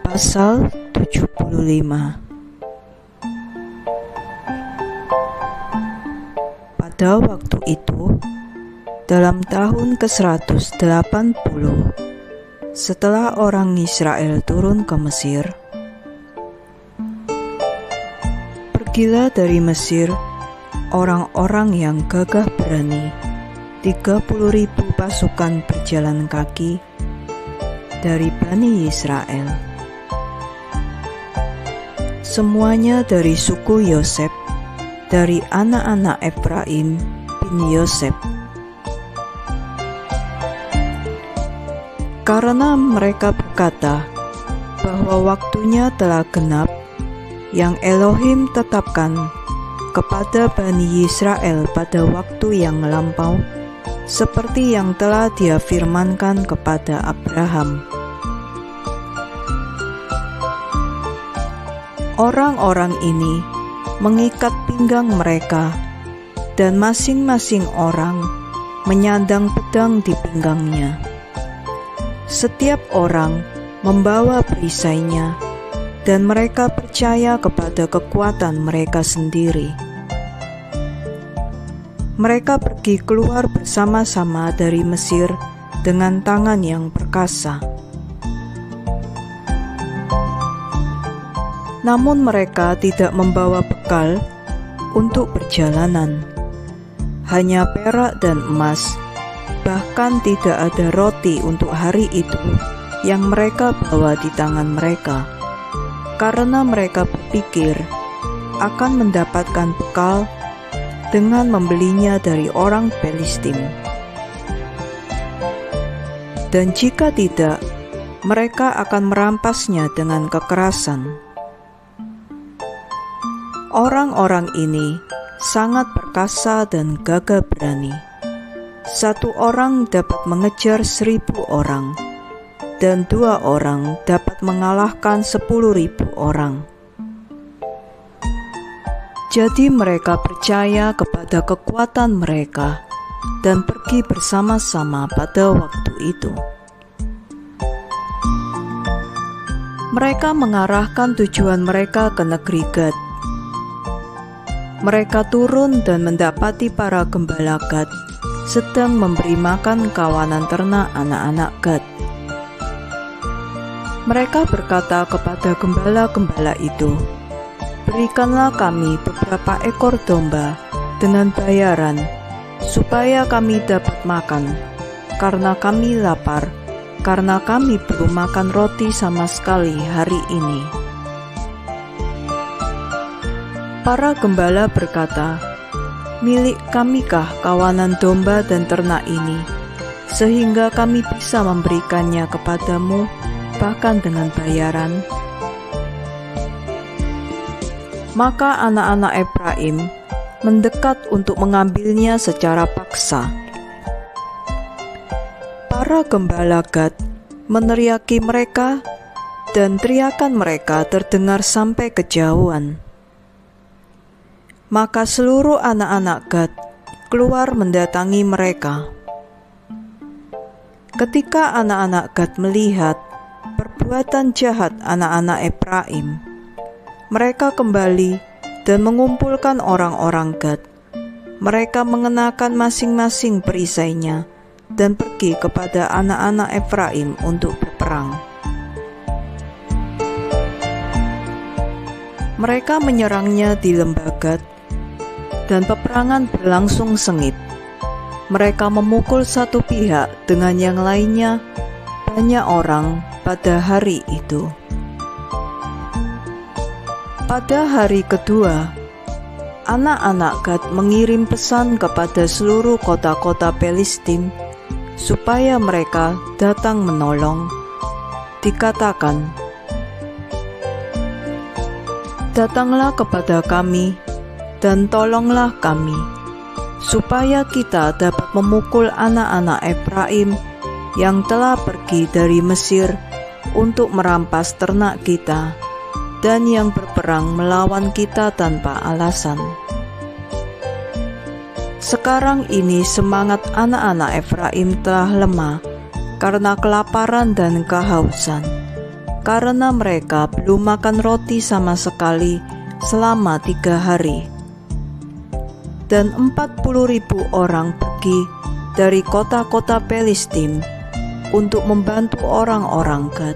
Pasal 75. Pada waktu itu, dalam tahun ke-180 setelah orang Israel turun ke Mesir, pergilah dari Mesir orang-orang yang gagah berani, 30.000 pasukan berjalan kaki dari Bani Israel. Semuanya dari suku Yosef, dari anak-anak Efraim bin Yosef. Karena mereka berkata bahwa waktunya telah genap yang Elohim tetapkan kepada Bani Israel pada waktu yang lampau, seperti yang telah Dia firmankan kepada Abraham. Orang-orang ini mengikat pinggang mereka, dan masing-masing orang menyandang pedang di pinggangnya. Setiap orang membawa perisainya, dan mereka percaya kepada kekuatan mereka sendiri. Mereka pergi keluar bersama-sama dari Mesir dengan tangan yang perkasa. Namun mereka tidak membawa bekal untuk perjalanan, hanya perak dan emas, bahkan tidak ada roti untuk hari itu yang mereka bawa di tangan mereka, karena mereka berpikir akan mendapatkan bekal dengan membelinya dari orang Filistin. Dan jika tidak, mereka akan merampasnya dengan kekerasan. Orang-orang ini sangat perkasa dan gagah berani. Satu orang dapat mengejar 1.000 orang, dan 2 orang dapat mengalahkan 10.000 orang. Jadi mereka percaya kepada kekuatan mereka dan pergi bersama-sama pada waktu itu. Mereka mengarahkan tujuan mereka ke negeri Gad. Mereka turun dan mendapati para gembala Gad sedang memberi makan kawanan ternak anak-anak Gad. Mereka berkata kepada gembala-gembala itu, "Berikanlah kami beberapa ekor domba dengan bayaran, supaya kami dapat makan, karena kami lapar, karena kami belum makan roti sama sekali hari ini." Para gembala berkata, "Milik kamikah kawanan domba dan ternak ini, sehingga kami bisa memberikannya kepadamu, bahkan dengan bayaran?" Maka anak-anak Efraim mendekat untuk mengambilnya secara paksa. Para gembala Gad meneriaki mereka, dan teriakan mereka terdengar sampai kejauhan. Maka seluruh anak-anak Gad keluar mendatangi mereka. Ketika anak-anak Gad melihat perbuatan jahat anak-anak Efraim, mereka kembali dan mengumpulkan orang-orang Gad. Mereka mengenakan masing-masing perisainya dan pergi kepada anak-anak Efraim untuk berperang. Mereka menyerangnya di lembah Gad, dan peperangan berlangsung sengit. Mereka memukul satu pihak dengan yang lainnya, banyak orang pada hari itu. Pada hari kedua, anak-anak Gad mengirim pesan kepada seluruh kota-kota Filistin supaya mereka datang menolong. Dikatakan, "Datanglah kepada kami dan tolonglah kami, supaya kita dapat memukul anak-anak Efraim yang telah pergi dari Mesir untuk merampas ternak kita, dan yang berperang melawan kita tanpa alasan." Sekarang ini semangat anak-anak Efraim telah lemah karena kelaparan dan kehausan, karena mereka belum makan roti sama sekali selama 3 hari. Dan 40.000 orang pergi dari kota-kota Filistin untuk membantu orang-orang Gad.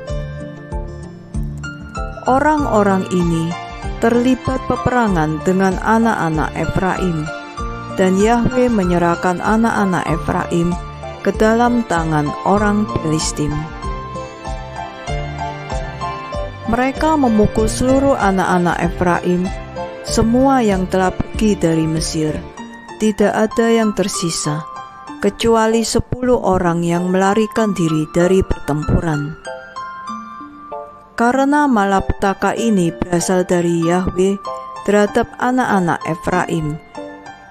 Orang-orang ini terlibat peperangan dengan anak-anak Efraim, dan Yahwe menyerahkan anak-anak Efraim ke dalam tangan orang Filistin. Mereka memukul seluruh anak-anak Efraim, semua yang telah pergi dari Mesir. Tidak ada yang tersisa, kecuali 10 orang yang melarikan diri dari pertempuran. Karena malapetaka ini berasal dari Yahwe terhadap anak-anak Efraim,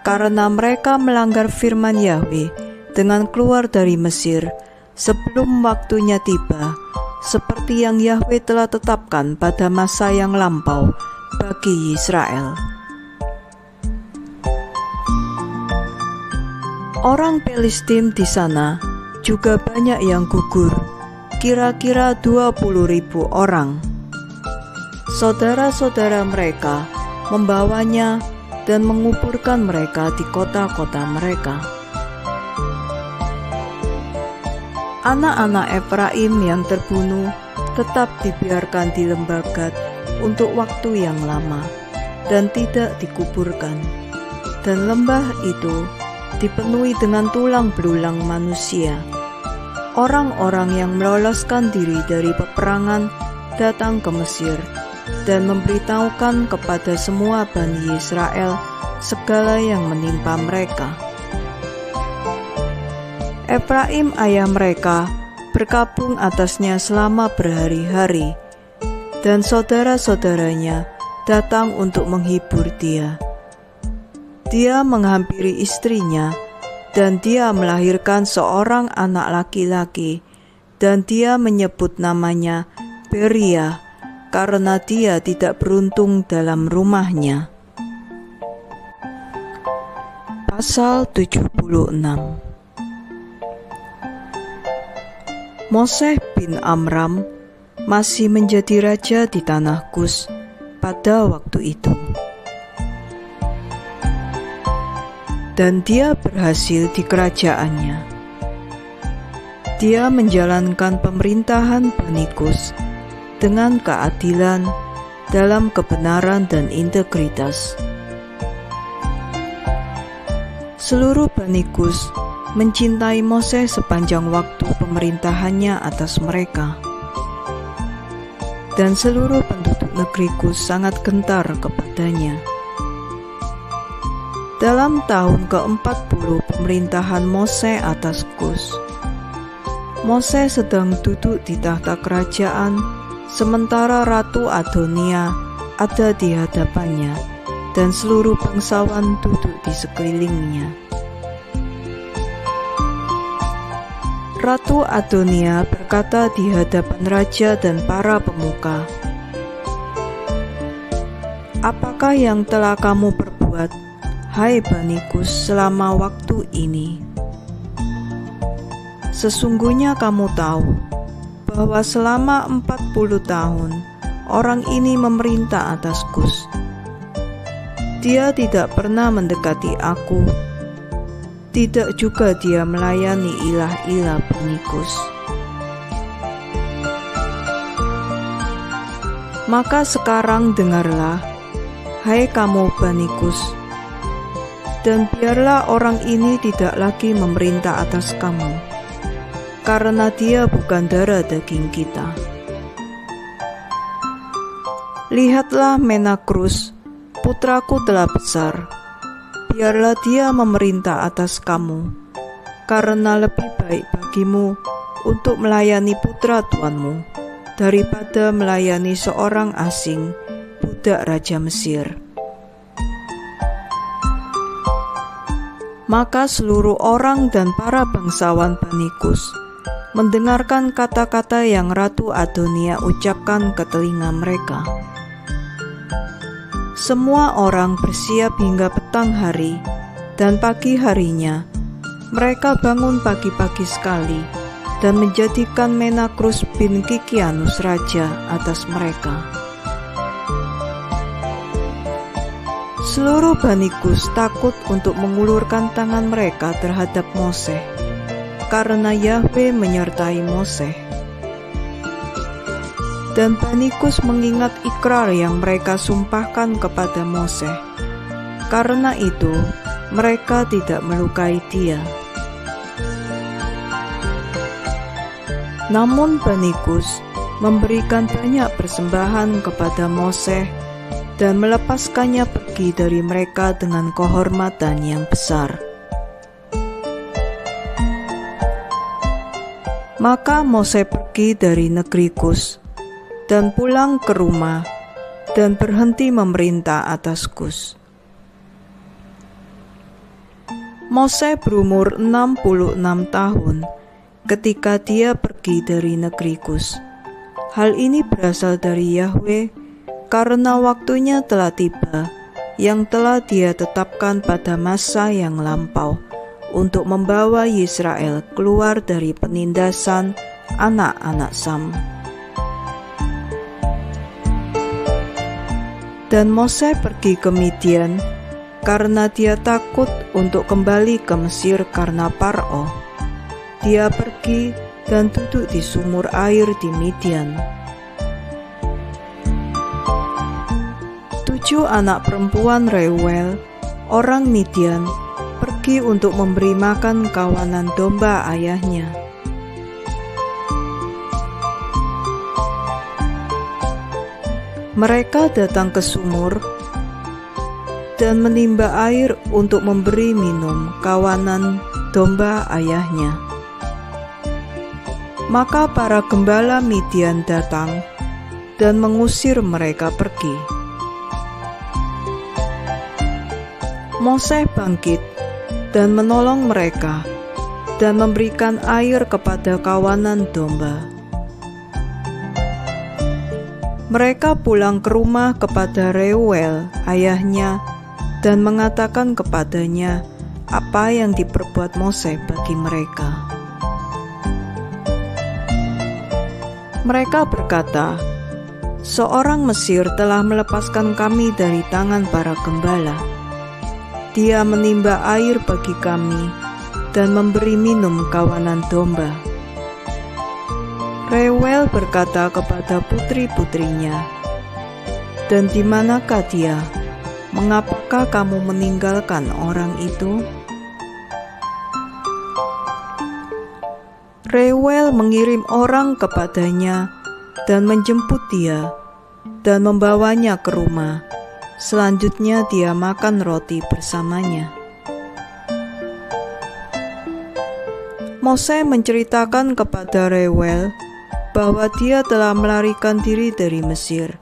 karena mereka melanggar firman Yahwe dengan keluar dari Mesir sebelum waktunya tiba, seperti yang Yahwe telah tetapkan pada masa yang lampau bagi Israel. Orang Filistin di sana juga banyak yang gugur, kira-kira 20.000 orang. Saudara-saudara mereka membawanya dan menguburkan mereka di kota-kota mereka. Anak-anak Efraim yang terbunuh tetap dibiarkan di lembah Gad untuk waktu yang lama dan tidak dikuburkan, dan lembah itu dipenuhi dengan tulang belulang manusia. Orang-orang yang meloloskan diri dari peperangan datang ke Mesir dan memberitahukan kepada semua Bani Israel segala yang menimpa mereka. Efraim ayah mereka berkabung atasnya selama berhari-hari, dan saudara-saudaranya datang untuk menghibur dia. Dia menghampiri istrinya, dan dia melahirkan seorang anak laki-laki, dan dia menyebut namanya Beria, karena dia tidak beruntung dalam rumahnya. Pasal 76. Moseh bin Amram masih menjadi raja di tanah Kus pada waktu itu. Dan dia berhasil di kerajaannya. Dia menjalankan pemerintahan Bani Kus dengan keadilan, dalam kebenaran dan integritas. Seluruh Bani Kus mencintai Moseh sepanjang waktu pemerintahannya atas mereka. Dan seluruh penduduk negeri Kus sangat gentar kepadanya. Dalam tahun ke-40 pemerintahan Moseh atas Kus, Moseh sedang duduk di tahta kerajaan, sementara Ratu Adonia ada di hadapannya, dan seluruh bangsawan duduk di sekelilingnya. Ratu Adonia berkata di hadapan raja dan para pemuka, "Apakah yang telah kamu perbuat, hai Bani Kus, selama waktu ini? Sesungguhnya kamu tahu bahwa selama 40 tahun orang ini memerintah atas Kus. Dia tidak pernah mendekati aku, tidak juga dia melayani ilah-ilah Bani Kus. Maka sekarang dengarlah, hai kamu Bani Kus, dan biarlah orang ini tidak lagi memerintah atas kamu, karena dia bukan darah daging kita. Lihatlah Menakrus, putraku telah besar, biarlah dia memerintah atas kamu, karena lebih baik bagimu untuk melayani putra tuanmu daripada melayani seorang asing, budak Raja Mesir." Maka seluruh orang dan para bangsawan Bani Kus mendengarkan kata-kata yang Ratu Adonia ucapkan ke telinga mereka. Semua orang bersiap hingga petang hari, dan pagi harinya mereka bangun pagi-pagi sekali dan menjadikan Menakrus bin Kikianus raja atas mereka. Seluruh Bani Kus takut untuk mengulurkan tangan mereka terhadap Mose, karena Yahwe menyertai Mose. Dan Bani Kus mengingat ikrar yang mereka sumpahkan kepada Mose. Karena itu, mereka tidak melukai dia. Namun Bani Kus memberikan banyak persembahan kepada Mose dan melepaskannya pergi dari mereka dengan kehormatan yang besar. Maka Mose pergi dari negeri Kus dan pulang ke rumah dan berhenti memerintah atas Kus. Mose berumur 66 tahun ketika dia pergi dari negeri Kus. Hal ini berasal dari Yahwe karena waktunya telah tiba yang telah dia tetapkan pada masa yang lampau untuk membawa Israel keluar dari penindasan anak-anak Sam. Dan Mose pergi ke Midian karena dia takut untuk kembali ke Mesir karena Paro. Dia pergi dan duduk di sumur air di Midian. 7 anak perempuan Reuel, orang Midian, pergi untuk memberi makan kawanan domba ayahnya. Mereka datang ke sumur dan menimba air untuk memberi minum kawanan domba ayahnya. Maka para gembala Midian datang dan mengusir mereka pergi. Mose bangkit dan menolong mereka dan memberikan air kepada kawanan domba. Mereka pulang ke rumah kepada Reuel, ayahnya, dan mengatakan kepadanya apa yang diperbuat Mose bagi mereka. Mereka berkata, "Seorang Mesir telah melepaskan kami dari tangan para gembala. Dia menimba air bagi kami dan memberi minum kawanan domba." Reuel berkata kepada putri-putrinya, "Dan di manakah dia? Mengapakah kamu meninggalkan orang itu?" Reuel mengirim orang kepadanya dan menjemput dia dan membawanya ke rumah. Selanjutnya dia makan roti bersamanya. Mose menceritakan kepada Reuel bahwa dia telah melarikan diri dari Mesir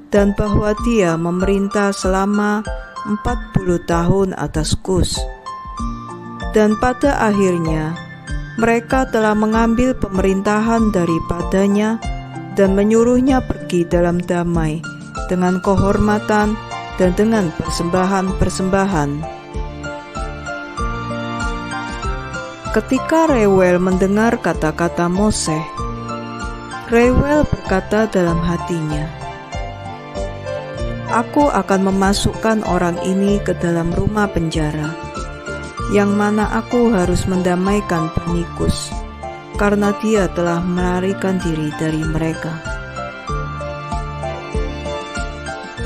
dan bahwa dia memerintah selama 40 tahun atas Kus. Dan pada akhirnya mereka telah mengambil pemerintahan daripadanya dan menyuruhnya pergi dalam damai dengan kehormatan dan dengan persembahan-persembahan. Ketika Reuel mendengar kata-kata Mose, Reuel berkata dalam hatinya, "Aku akan memasukkan orang ini ke dalam rumah penjara, yang mana aku harus mendamaikan Bani Kus, karena dia telah melarikan diri dari mereka."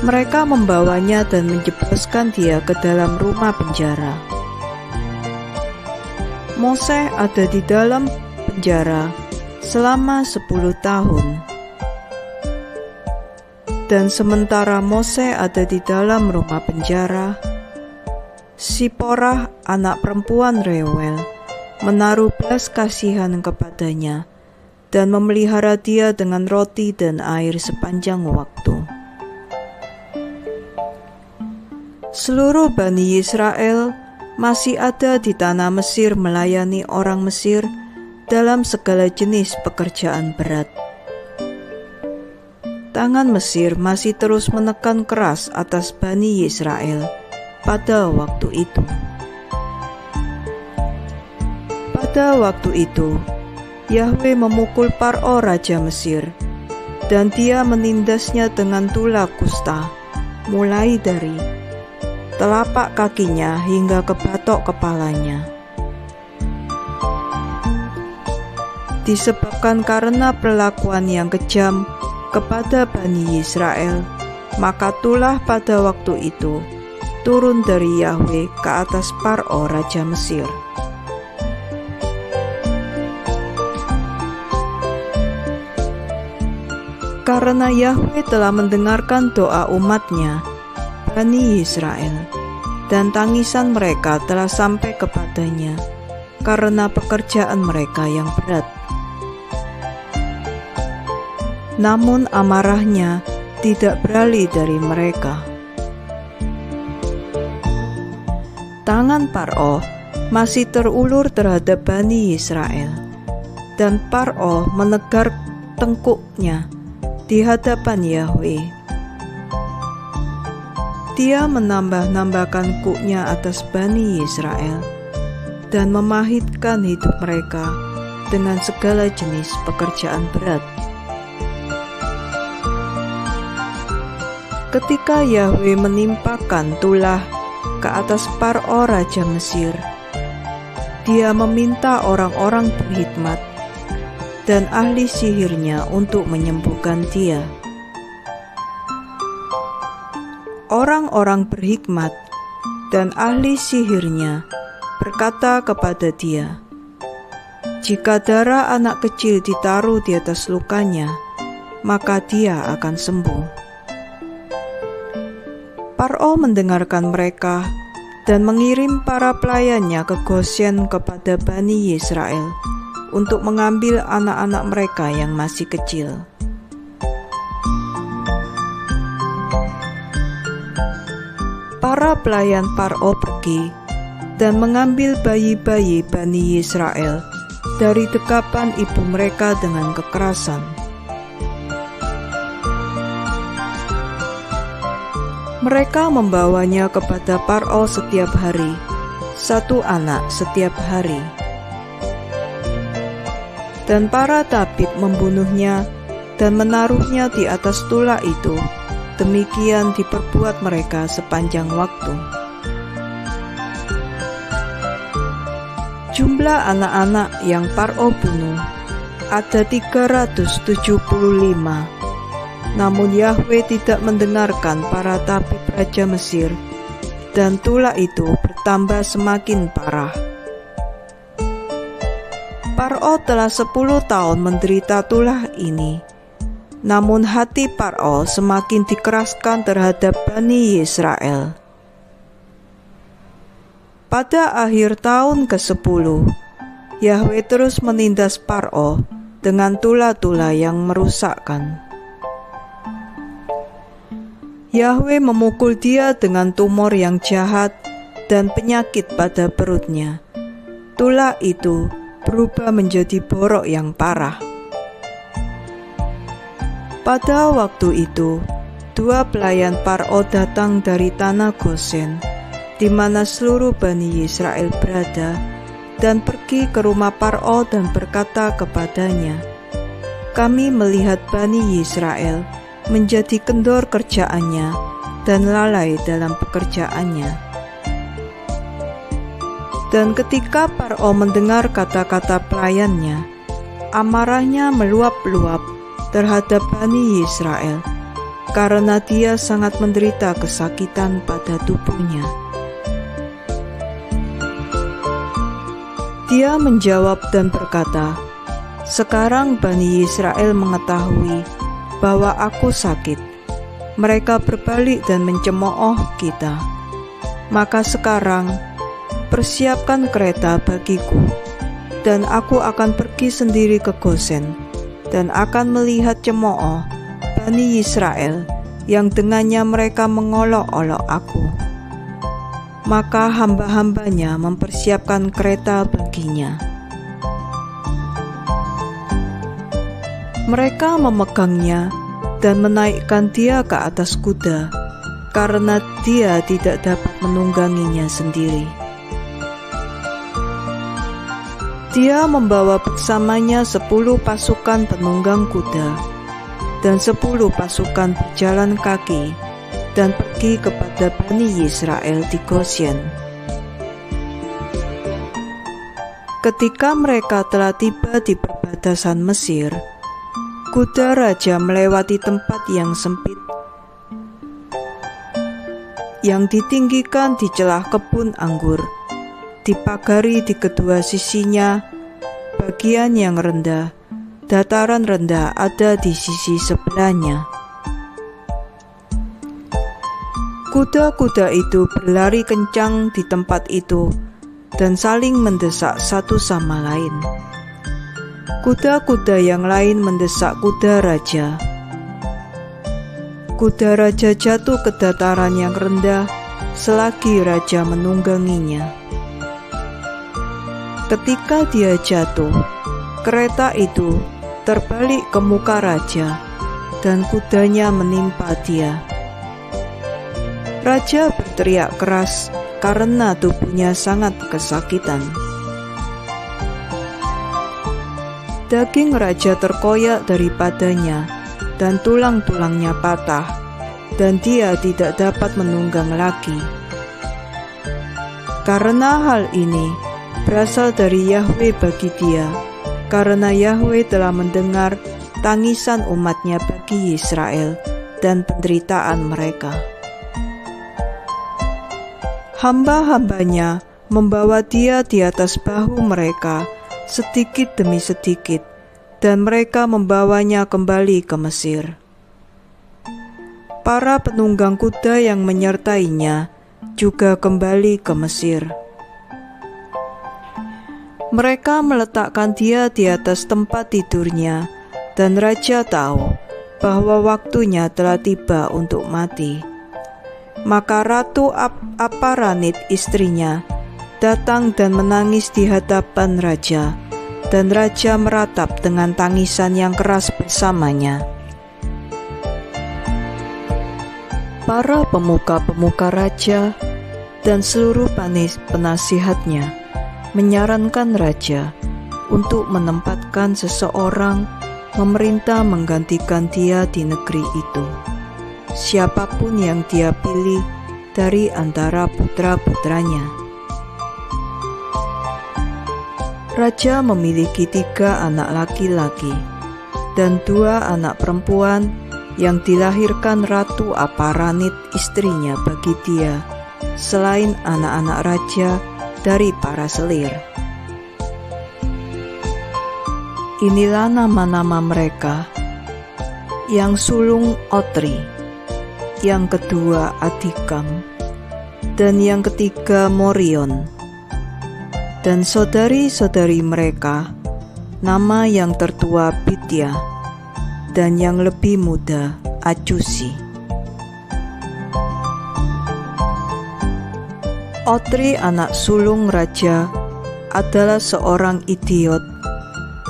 Mereka membawanya dan menjebloskan dia ke dalam rumah penjara. Mose ada di dalam penjara selama 10 tahun. Dan sementara Mose ada di dalam rumah penjara, Siporah, anak perempuan Reuel, menaruh belas kasihan kepadanya dan memelihara dia dengan roti dan air sepanjang waktu. Seluruh Bani Israel masih ada di tanah Mesir melayani orang Mesir dalam segala jenis pekerjaan berat. Tangan Mesir masih terus menekan keras atas Bani Israel pada waktu itu. Pada waktu itu, Yahwe memukul Paro raja Mesir, dan dia menindasnya dengan tulah kusta, mulai dari telapak kakinya hingga ke batok kepalanya. Disebabkan karena perlakuan yang kejam kepada Bani Israel, maka tulah pada waktu itu turun dari Yahwe ke atas Paro raja Mesir. Karena Yahwe telah mendengarkan doa umat-Nya, Bani Israel, dan tangisan mereka telah sampai kepadanya karena pekerjaan mereka yang berat. Namun amarah-Nya tidak beralih dari mereka. Tangan Paro masih terulur terhadap Bani Israel, dan Paro menegar tengkuknya di hadapan Yahwe. Dia menambah-nambahkan kuknya atas Bani Israel dan memahitkan hidup mereka dengan segala jenis pekerjaan berat. Ketika Yahwe menimpakan tulah ke atas Paro raja Mesir, dia meminta orang-orang berhikmat dan ahli sihirnya untuk menyembuhkan dia. Orang-orang berhikmat dan ahli sihirnya berkata kepada dia, "Jika darah anak kecil ditaruh di atas lukanya, maka dia akan sembuh." Paro mendengarkan mereka dan mengirim para pelayannya ke Goshen kepada Bani Israel untuk mengambil anak-anak mereka yang masih kecil. Para pelayan Paro pergi dan mengambil bayi-bayi Bani Israel dari dekapan ibu mereka dengan kekerasan. Mereka membawanya kepada Paro setiap hari, satu anak setiap hari. Dan para tabib membunuhnya dan menaruhnya di atas tulah itu. Demikian diperbuat mereka sepanjang waktu. Jumlah anak-anak yang Paro bunuh ada 375. Namun Yahwe tidak mendengarkan para tabib raja Mesir, dan tulah itu bertambah semakin parah. Paro telah 10 tahun menderita tulah ini, namun hati Paro semakin dikeraskan terhadap Bani Israel. Pada akhir tahun ke-10, Yahwe terus menindas Paro dengan tulah-tulah yang merusakkan. Yahwe memukul dia dengan tumor yang jahat dan penyakit pada perutnya. Tulah itu berubah menjadi borok yang parah. Pada waktu itu, 2 pelayan Paro datang dari tanah Goshen, di mana seluruh Bani Israel berada, dan pergi ke rumah Paro dan berkata kepadanya, "Kami melihat Bani Israel menjadi kendor kerjaannya dan lalai dalam pekerjaannya." Dan ketika Paro mendengar kata-kata pelayannya, amarahnya meluap-luap terhadap Bani Israel, karena dia sangat menderita kesakitan pada tubuhnya. Dia menjawab dan berkata, "Sekarang Bani Israel mengetahui bahwa aku sakit. Mereka berbalik dan mencemooh kita. Maka sekarang persiapkan kereta bagiku, dan aku akan pergi sendiri ke Goshen, dan akan melihat cemooh Bani Israel yang dengannya mereka mengolok-olok aku." Maka hamba-hambanya mempersiapkan kereta baginya. Mereka memegangnya dan menaikkan dia ke atas kuda, karena dia tidak dapat menungganginya sendiri. Dia membawa bersamanya 10 pasukan penunggang kuda dan 10 pasukan berjalan kaki dan pergi kepada Bani Israel di Gosyen. Ketika mereka telah tiba di perbatasan Mesir, kuda raja melewati tempat yang sempit yang ditinggikan di celah kebun anggur, dipagari di kedua sisinya. Bagian yang rendah, dataran rendah ada di sisi sebelahnya. Kuda-kuda itu berlari kencang di tempat itu dan saling mendesak satu sama lain. Kuda-kuda yang lain mendesak kuda raja. Kuda raja jatuh ke dataran yang rendah selagi raja menungganginya. Ketika dia jatuh, kereta itu terbalik ke muka raja dan kudanya menimpa dia. Raja berteriak keras karena tubuhnya sangat kesakitan. Daging raja terkoyak daripadanya dan tulang-tulangnya patah, dan dia tidak dapat menunggang lagi. Karena hal ini berasal dari Yahwe bagi dia, karena Yahwe telah mendengar tangisan umatnya bagi Israel dan penderitaan mereka. Hamba-hambanya membawa dia di atas bahu mereka sedikit demi sedikit, dan mereka membawanya kembali ke Mesir. Para penunggang kuda yang menyertainya juga kembali ke Mesir. Mereka meletakkan dia di atas tempat tidurnya, dan raja tahu bahwa waktunya telah tiba untuk mati. Maka Ratu Aparanit istrinya datang dan menangis di hadapan raja, dan raja meratap dengan tangisan yang keras bersamanya. Para pemuka-pemuka raja dan seluruh penasihatnya menyarankan raja untuk menempatkan seseorang memerintah menggantikan dia di negeri itu, siapapun yang dia pilih dari antara putra-putranya. Raja memiliki 3 anak laki-laki dan 2 anak perempuan yang dilahirkan Ratu Aparanit istrinya bagi dia, selain anak-anak raja dari para selir. Inilah nama-nama mereka: yang sulung Otri, yang kedua Adikam, dan yang ketiga Morion. Dan saudari-saudari mereka, nama yang tertua Bidya, dan yang lebih muda Acusi. Otri, anak sulung raja, adalah seorang idiot,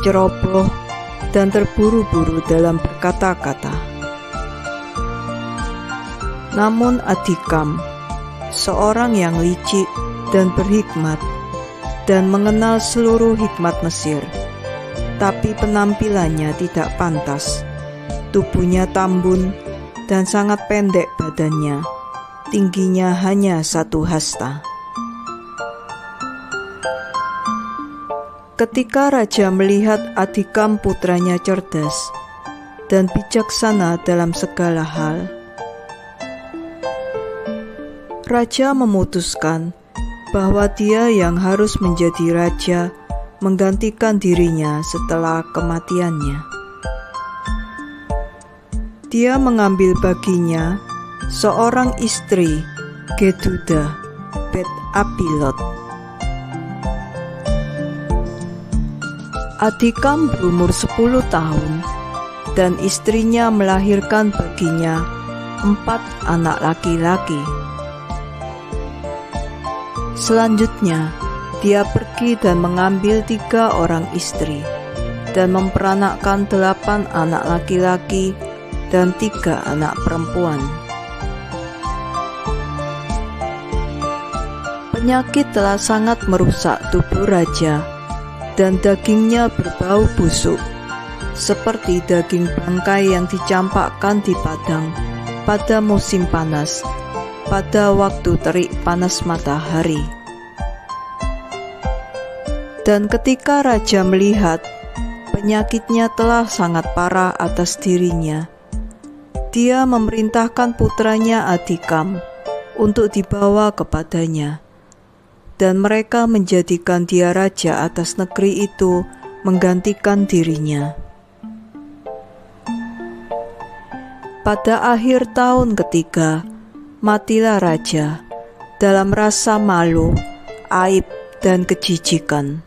ceroboh, dan terburu-buru dalam berkata-kata. Namun Adikam, seorang yang licik dan berhikmat, dan mengenal seluruh hikmat Mesir, tapi penampilannya tidak pantas. Tubuhnya tambun dan sangat pendek badannya, tingginya hanya 1 hasta. Ketika raja melihat Adikam putranya cerdas dan bijaksana dalam segala hal, raja memutuskan bahwa dia yang harus menjadi raja menggantikan dirinya setelah kematiannya. Dia mengambil baginya seorang istri, Geduda Bet Apilot. Adikam berumur 10 tahun, dan istrinya melahirkan baginya 4 anak laki-laki. Selanjutnya, dia pergi dan mengambil 3 orang istri, dan memperanakkan 8 anak laki-laki dan 3 anak perempuan. Penyakit telah sangat merusak tubuh raja, dan dagingnya berbau busuk, seperti daging bangkai yang dicampakkan di padang pada musim panas, pada waktu terik panas matahari. Dan ketika raja melihat penyakitnya telah sangat parah atas dirinya, dia memerintahkan putranya Adikam untuk dibawa kepadanya, dan mereka menjadikan dia raja atas negeri itu menggantikan dirinya. Pada akhir tahun ketiga, matilah raja dalam rasa malu, aib, dan kejijikan.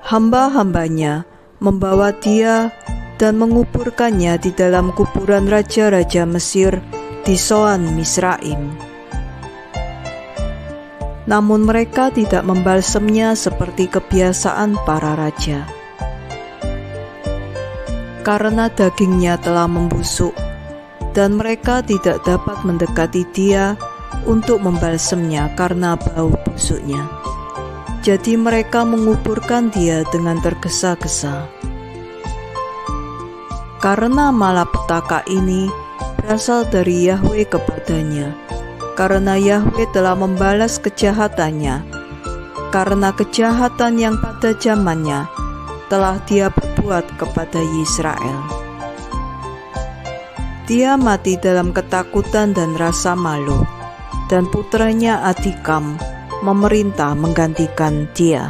Hamba-hambanya membawa dia dan menguburkannya di dalam kuburan raja-raja Mesir di Soan Misraim. Namun mereka tidak membalsemnya seperti kebiasaan para raja, karena dagingnya telah membusuk, dan mereka tidak dapat mendekati dia untuk membalsemnya karena bau busuknya. Jadi mereka menguburkan dia dengan tergesa-gesa. Karena malapetaka ini berasal dari Yahwe kepadanya, karena Yahwe telah membalas kejahatannya, karena kejahatan yang pada zamannya telah dia perbuat kepada Israel. Dia mati dalam ketakutan dan rasa malu, dan putranya Adikam memerintah menggantikan dia.